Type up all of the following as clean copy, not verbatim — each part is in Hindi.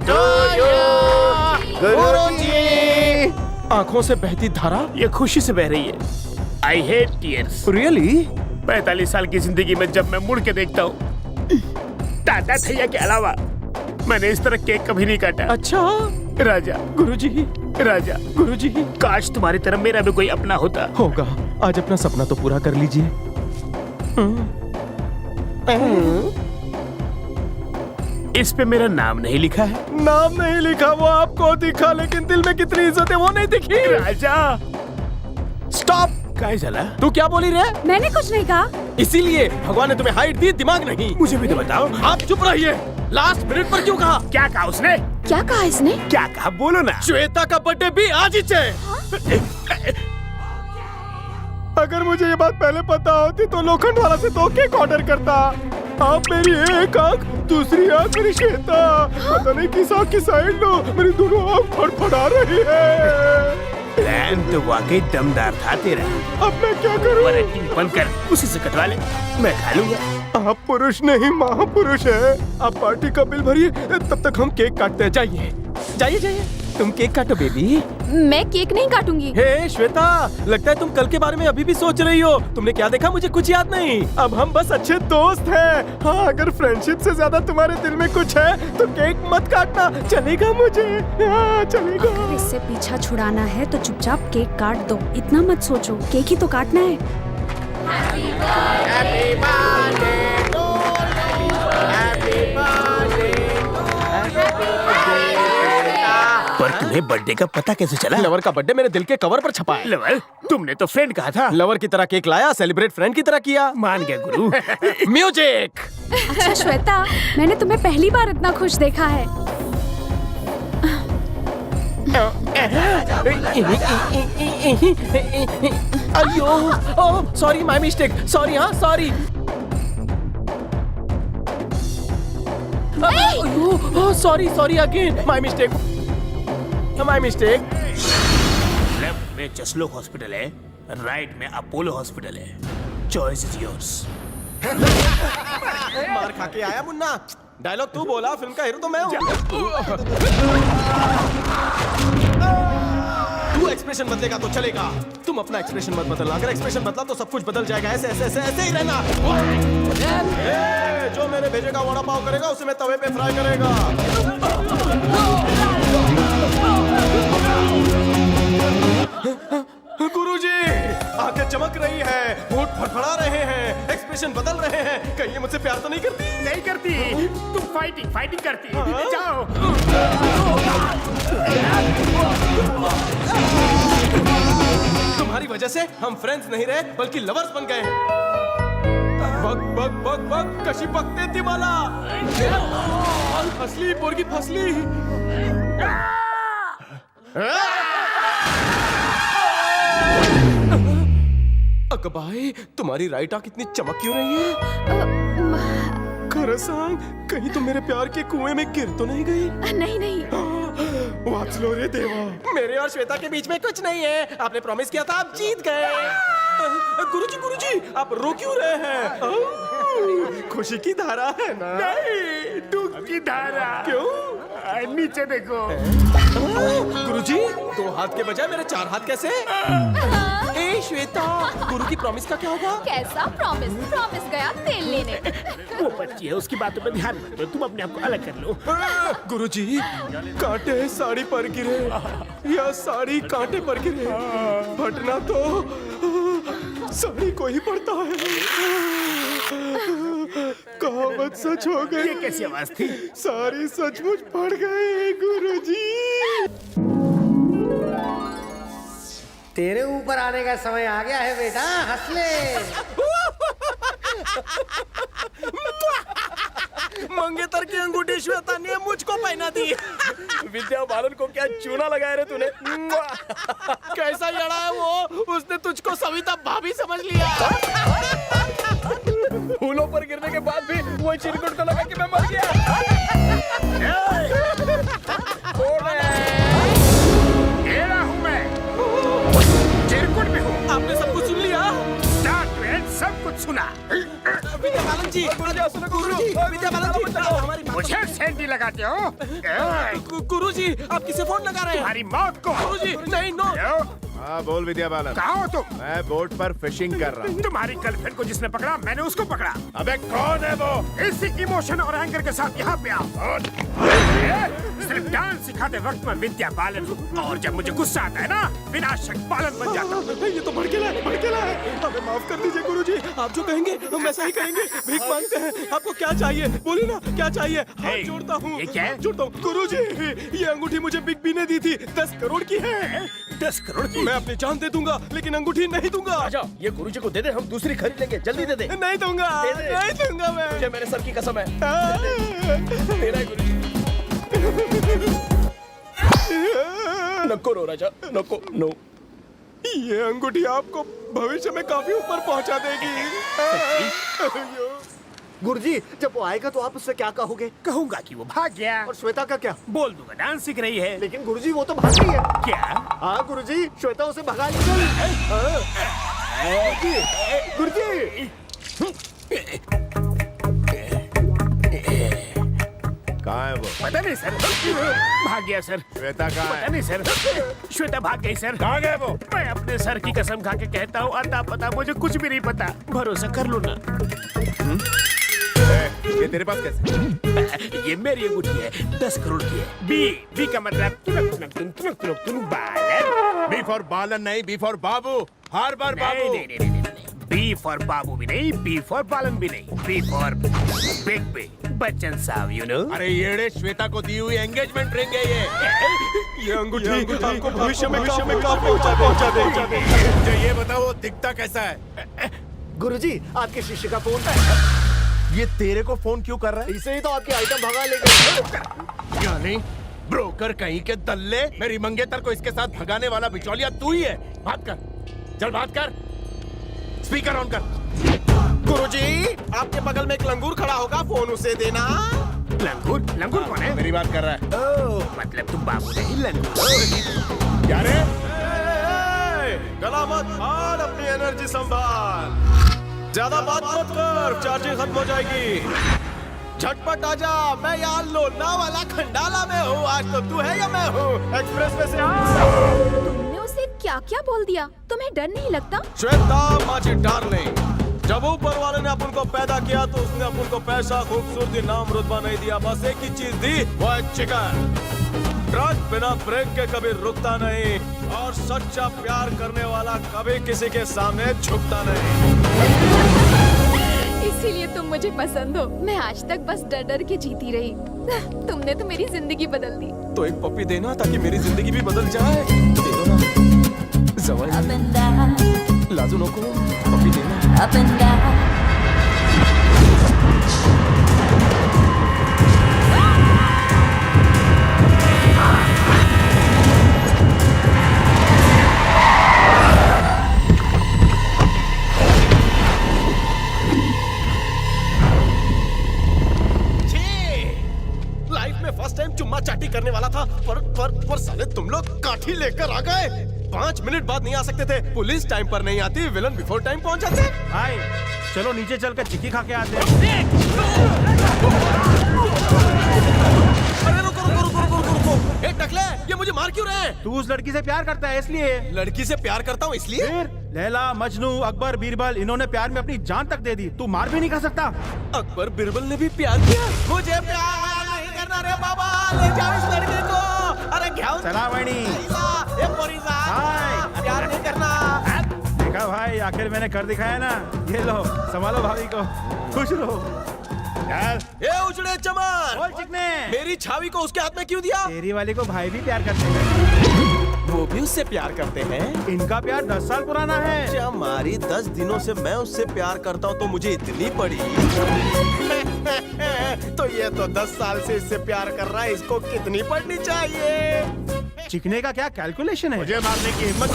to you, गुरुजी। आंखों से बहती धारा ये खुशी से बह रही है। I hate tears। रियली 45 साल की जिंदगी में जब मैं मुड़ के देखता हूँ, दादा थैया के अलावा मैंने इस तरह केक कभी नहीं काटा। अच्छा राजा, गुरुजी, राजा, गुरुजी। काश तुम्हारी तरह मेरा भी कोई अपना होता। होगा, आज अपना सपना तो पूरा कर लीजिए। इस पे मेरा नाम नहीं लिखा है। नाम नहीं लिखा, वो आपको दिखा, लेकिन दिल में कितनी इज्जत है वो नहीं दिखी। राजा स्टॉप। काय चला? तू क्या बोली रे? मैंने कुछ नहीं कहा। इसीलिए भगवान ने तुम्हें हाइट दी, दिमाग नहीं। मुझे भी तो बताओ। आप चुप रहिए। लास्ट मिनट पर क्यों कहा? क्या कहा उसने? क्या कहा इसने? क्या कहा बोलो ना। श्वेता का बर्थडे भी आज ही है। अगर मुझे ये बात पहले पता होती तो लोखंड वाला से तो केक ऑर्डर करता। आप मेरी एक आंख, दूसरी आंख मेरी श्वेता। पता नहीं किस आंख की साइड लो, मेरी दोनों आंख फड़फड़ा रही है। प्लान तो वाकई दमदार था तेरा। अब मैं क्या करूं? एक्टिंग बंद कर, उसी से कटवा ले, मैं खा लूंगा। आप पुरुष नहीं महापुरुष है। आप पार्टी का बिल भरिए, तब तक हम केक काटते हैं। जाइए जाइए जाइए, तुम केक काटो बेबी। मैं केक नहीं काटूंगी। हे श्वेता, लगता है तुम कल के बारे में अभी भी सोच रही हो। तुमने क्या देखा मुझे कुछ याद नहीं। अब हम बस अच्छे दोस्त हैं। हाँ, अगर फ्रेंडशिप से ज्यादा तुम्हारे दिल में कुछ है तो केक मत काटना, चलेगा मुझे? हाँ, चलेगा। अगर इससे पीछा छुड़ाना है तो चुपचाप केक काट दो। इतना मत सोचो, केक ही तो काटना है। पर तुम्हें बर्थडे का पता कैसे चला? लवर का बर्थडे मेरे दिल के कवर पर छपा है। लवर, तुमने तो फ्रेंड कहा था। लवर की तरह केक लाया, सेलिब्रेट फ्रेंड की तरह किया। मान गया गुरु। म्यूजिक। अच्छा श्वेता, मैंने तुम्हें पहली बार इतना खुश देखा है। अयो, oh sorry, my mistake. Sorry, हाँ sorry. Sorry sorry again, my mistake, my mistake. Left में जसलोक हॉस्पिटल है, राइट में अपोलो हॉस्पिटल है। Choice is yours. मार खा के आया मुन्ना। डायलॉग तू बोला, फिल्म का हीरो तो मैं हूँ। तू एक्सप्रेशन बदलेगा तो चलेगा। तुम अपना एक्सप्रेशन मत बदलना। अगर एक्सप्रेशन बदला तो सब कुछ बदल जाएगा। ऐसे ऐसे ऐसे ऐसे ही रहना। जो मैंने भेजेगा वड़ा पाव करेगा, उसे मैं तवे पे फ्राई करेगा। गुरुजी, आंखें चमक रही है, होंठ फड़फड़ा रहे हैं, एक्सप्रेशन बदल रहे हैं। कहीं ये मुझसे प्यार तो नहीं करती? नहीं करती। तुम फाइटिंग फाइटिंग करती। जाओ। तुम्हारी वजह से हम फ्रेंड्स नहीं रहे बल्कि लवर्स बन गए। बग बग बग बग कशी बगते ती मला। फसली पोरगी फसली। अकबाई, तुम्हारी राइट आंख इतनी चमक क्यों रही है? खरं सांग, कहीं तुम मेरे प्यार के कुएं में गिर तो नहीं गई? नहीं नहीं। वाचलो रे देवा, मेरे और श्वेता के बीच में कुछ नहीं है। आपने प्रॉमिस किया था, आप जीत गए। गुरुजी गुरुजी, आप रो क्यों रहे हैं? खुशी की धारा है ना? नहीं, दुख की धारा। क्यों? नीचे देखो। गुरुजी, 2 हाथ के बजाय मेरे 4 हाथ कैसे? ए श्वेता, गुरु की प्रॉमिस का क्या होगा? कैसा प्रॉमिस? प्रॉमिस गया तेल लेने। वो बच्ची है, उसकी बातों पर ध्यान मत दो। तुम अपने आप को अलग कर लो। गुरुजी, कांटे साड़ी पर गिरे या साड़ी कांटे पर गिरे, फटना तो साड़ी को ही पड़ता है। कहावत सच हो गई। ये कैसी आवाज थी? सारी सचमुच पड़ गए गुरुजी। तेरे ऊपर आने का समय आ गया है बेटा, हंस ले। मंगेतर की अंगूठी श्वेता ने मुझको पहना दी। विद्या बालन को क्या चूना लगाया रे तूने? कैसा लड़ा है वो, उसने तुझको सविता भाभी समझ लिया। फूलों पर गिरने के बाद भी वो चिरकुट को लगा कि मैं मर गया। घेरा हूँ मैं, चिरकुट भी हूँ। आपने सब कुछ सुन लिया? सब कुछ सुना। विद्या बालन जी, गुरुजी, विद्या बालन जी, हमारी मुझे सेंटी नहीं लगाते हो? गुरुजी, आप किसे फोन लगा रहे हैं? तुम्हारी मौत को। गुरुजी, नहीं, नो। हाँ बोल विद्या बालन। कहाँ हो तुम? मैं बोट पर फिशिंग कर रहा हूँ। तुम्हारी गर्लफ्रेंड को जिसने पकड़ा मैंने उसको पकड़ा। अबे कौन है वो? इसी इमोशन और एंगर के साथ यहाँ पे आओ। सिर्फ डांस सिखाते वक्त मैं विद्या बालन हूँ और जब मुझे गुस्सा आता है ना विनाशक बालन बन जाता हूँ। ये तो भड़केला है। हमें माफ कर दीजिए गुरुजी, आप जो कहेंगे हम वैसा ही करेंगे। भीख मांगते हैं, आपको क्या चाहिए? बोलिए ना, क्या चाहिए? हाथ जोड़ता हूँ। ये क्या है? जोड़ता हूँ। गुरुजी, ये अंगूठी मुझे बिग बी ने दी थी, 10 करोड़ की है। 10 करोड़ की? मैं अपनी जान दे दूंगा, लेकिन अंगूठी नहीं दूंगा। राजा, ये गुरुजी को दे दे, हम दूसरी खरीद लेंगे। जल्दी दे दे। नहीं दूंगा, नहीं दूंगा मैं। मुझे मेरे सर की कसम है। हाँ। तेरा है गुरुजी। नको रो राजा, नको नो। ये अंगूठी आपको भविष्य में काफी ऊपर पहुंचा देगी। गुरुजी, जब वो आएगा तो आप उससे क्या कहोगे? कहूंगा कि वो भाग गया और श्वेता का क्या? बोल दूंगा डांस सीख रही है। लेकिन गुरुजी वो तो भाग गई है। क्या? हाँ गुरुजी, श्वेता उसे भगा ली गई। गुरुजी, कहाँ है वो? पता नहीं सर, भाग गया सर। श्वेता कहाँ पता है? नहीं सर, श्वेता भाग गई सर। कहाँ गए वो? मैं अपने सर की कसम खा के कहता हूँ, अता पता मुझे कुछ भी नहीं पता। भरोसा कर लो ना। ये तेरे पास कैसे? ये मेरी अंगूठी है, 10 करोड़ की है। बी का मतलब तुनक बालन। बी फॉर बालन नहीं, बी फॉर बाबू। हर बार बाबू। नहीं। बी फॉर बाबू भी नहीं, बी फॉर बालन भी नहीं, B for Big B Bachchan साहब, यू नो। अरे येड़े, श्वेता को दी हुई एंगेजमेंट रिंग है ये अंगूठी आपको भविष्य में काफी पहुंचा देगी। मुझे ये बताओ, वो दिखता कैसा है? गुरुजी, आपके शिष्य का फोन। ये तेरे को फोन क्यों कर रहा है? इसे ही तो आपकी आइटम भगा ले गई। यानी ब्रोकर कहीं के दल्ले, मेरी मंगेतर को इसके साथ भगाने वाला बिचौलिया तू ही है। बात कर, चल बात कर। स्पीकर ऑन कर। गुरुजी, आपके बगल में एक लंगूर खड़ा होगा, फोन उसे देना। लंगूर कौन है? मेरी बात कर रहा है। ओह, मतलब तुम बाबू नहीं लंगूर। क्या रे? गला मत फाड़, अपनी एनर्जी संभाल। ज्यादा बात मत कर, चार्जिंग खत्म हो जाएगी। झटपट आजा, मैं यहाँ लोना वाला खंडाला में हूँ। आज तो तू है या मैं हूँ? एक्सप्रेस वे से तुमने उसे क्या क्या बोल दिया? तुम्हें डर नहीं लगता? श्वेता माची डार्लिंग, जब ऊपर वाले ने अपन को पैदा किया तो उसने अपन को पैसा, खूबसूरती, नाम, रुतबा नहीं दिया। बस एक ही चीज दी, वो है चिकन। ट्रक बिना ब्रेक के कभी रुकता नहीं और सच्चा प्यार करने वाला कभी किसी के सामने झुकता नहीं। इसीलिए तुम मुझे पसंद हो। मैं आज तक बस डर डर के जीती रही। तुमने तो मेरी जिंदगी बदल दी। तो एक पप्पी देना ताकि मेरी जिंदगी भी बदल जाए। दे दो ना। जवान लाजू नको, पप्पी देना। फर्स्ट टाइम चुम्मा चाटी करने वाला था, पर साले तुम लोग काठी लेकर आ गए। 5 मिनट बाद नहीं आ सकते थे। पुलिस टाइम पर नहीं आती, विलन बिफोर टाइम पहुंच जाते। भाई चलो नीचे चलकर चिक्की खा के आते हैं। अरे रुको। ए टकले, ये मुझे मार क्यों रहे हैं? तू उस लड़की से प्यार करता है इसलिए। लड़की से प्यार करता हूँ इसलिए? फिर लैला, मजनू, अकबर, बीरबल, इन्होंने प्यार में अपनी जान तक दे दी। तू मार भी नहीं खा सकता। अकबर बीरबल ने भी प्यार किया। मुझे प्यार नहीं करना रे बाबा, ले जाओ इस लड़की को। अरे घ्याऊ चला वैनी। प्यार नहीं करना। देखा भाई, आखिर मैंने कर दिखाया ना। ये लो, संभालो भाभी को, खुश रहो। ये उजड़े चमन, बोल चिकने, मेरी छावी को उसके हाथ में क्यों दिया? तेरी वाली को भाई भी प्यार करते हैं। वो भी उससे प्यार करते हैं। इनका प्यार 10 साल पुराना है। हमारी 10 दिनों से मैं उससे प्यार करता हूँ तो मुझे इतनी पड़ी। तो ये तो 10 साल से इससे प्यार कर रहा है, इसको कितनी पड़नी चाहिए? चिकने का क्या कैलकुलेशन है? मुझे मारने की हिम्मत।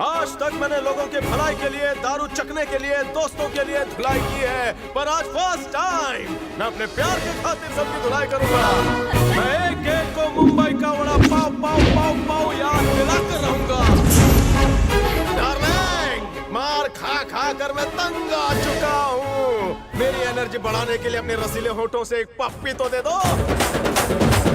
आज तक मैंने लोगों के भलाई के लिए, दारू चखने के लिए, दोस्तों के लिए धुलाई की है, पर आज फर्स्ट टाइम मैं अपने प्यार के खातिर सबकी धुलाई करूंगा। मैं एक को मुंबई का बड़ा पाव याद दिलाकर रहूंगा। डार्लिंग, मार खा कर मैं तंग आ चुका हूँ। मेरी एनर्जी बढ़ाने के लिए अपने रसीले होठों से एक पप्पी तो दे दो।